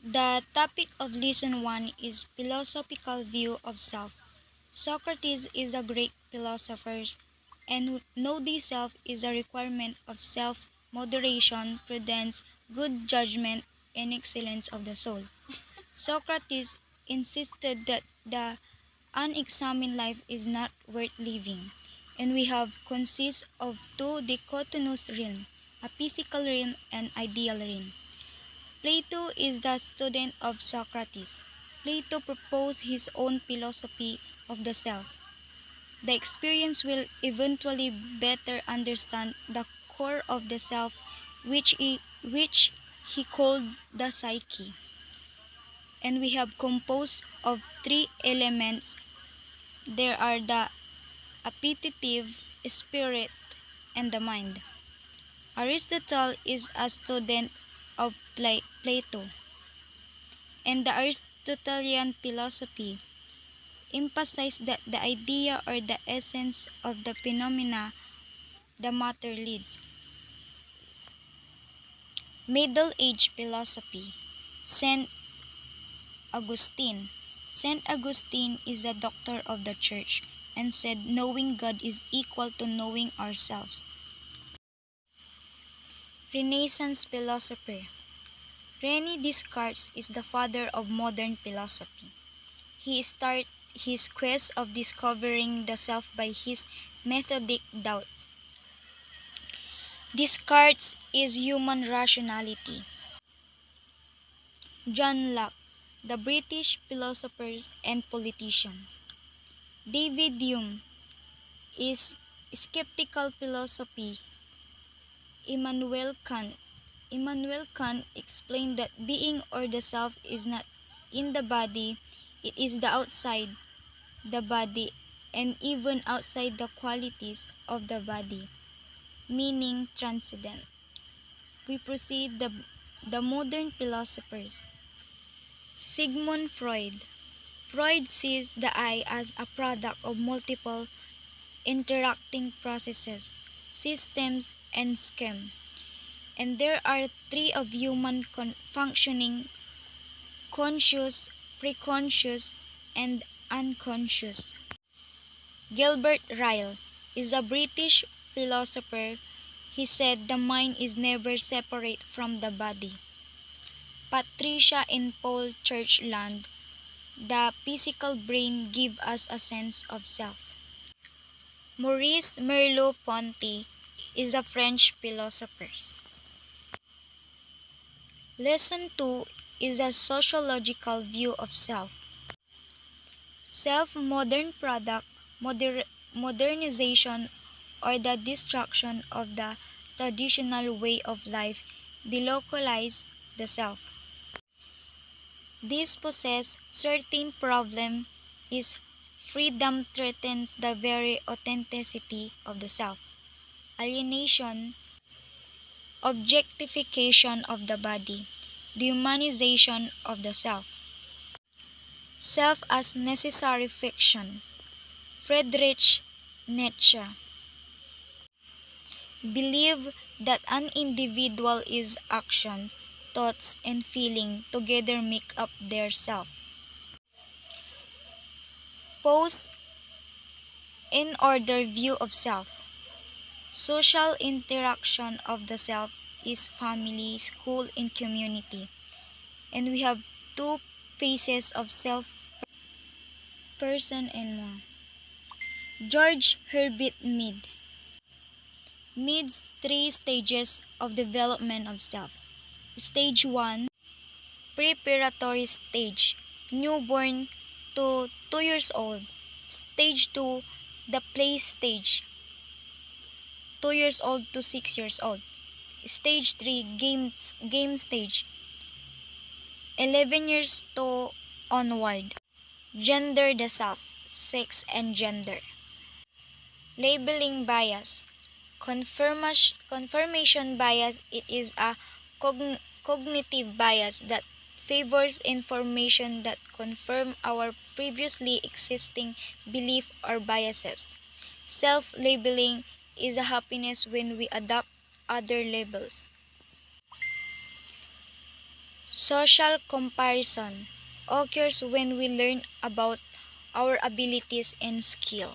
The topic of Lesson 1 is Philosophical View of Self. Socrates is a Greek philosopher, and know thyself is a requirement of self-moderation, prudence, good judgment, and excellence of the soul. Socrates insisted that the unexamined life is not worth living, and we have consists of two dichotomous realms, a physical realm and ideal realm. Plato is the student of Socrates. Plato proposed his own philosophy of the self. The experience will eventually better understand the core of the self, which he called the psyche. And we have composed of three elements. There are the appetitive, spirit, and the mind. Aristotle is a student of Plato, and the Aristotelian philosophy emphasized that the idea or the essence of the phenomena the matter leads. Middle Age philosophy. Saint Augustine. Saint Augustine is a doctor of the church and said knowing God is equal to knowing ourselves. Renaissance philosopher. René Descartes is the father of modern philosophy. He started his quest of discovering the self by his methodic doubt. Descartes is human rationality. John Locke, the British philosopher and politician. David Hume is skeptical philosophy. Immanuel Kant. Immanuel Kant explained that being or the self is not in the body, it is the outside the body and even outside the qualities of the body, meaning transcendent. We proceed the modern philosophers. Sigmund Freud. Freud sees the eye as a product of multiple interacting processes, systems, and schemes. And there are three of human functioning: conscious, preconscious, and unconscious. Gilbert Ryle is a British philosopher. He said the mind is never separate from the body. Patricia and Paul Churchland, the physical brain gives us a sense of self. Maurice Merleau-Ponty is a French philosopher. Lesson 2 is a sociological view of self. Self-modern product, modernization, or the destruction of the traditional way of life delocalize the self. This poses certain problem is freedom threatens the very authenticity of the self. Alienation, objectification of the body, dehumanization of the self. Self as necessary fiction. Friedrich Nietzsche believed that an individual is action, thoughts, and feeling together make up their self. Post in order view of self. Social interaction of the self is family, school, and community. And we have two phases of self, person and more. George Herbert Mead. Mead's three stages of development of self. Stage 1, preparatory stage, newborn to 2 years old. Stage 2, the play stage, 2 years old to 6 years old. Stage 3, game stage, 11 years to onward. Gender the self, sex and gender. Labeling bias. Confirmation bias, it is a cognitive bias that favors information that confirm our previously existing belief or biases. Self-labeling is a happiness when we adopt other labels. Social comparison occurs when we learn about our abilities and skill.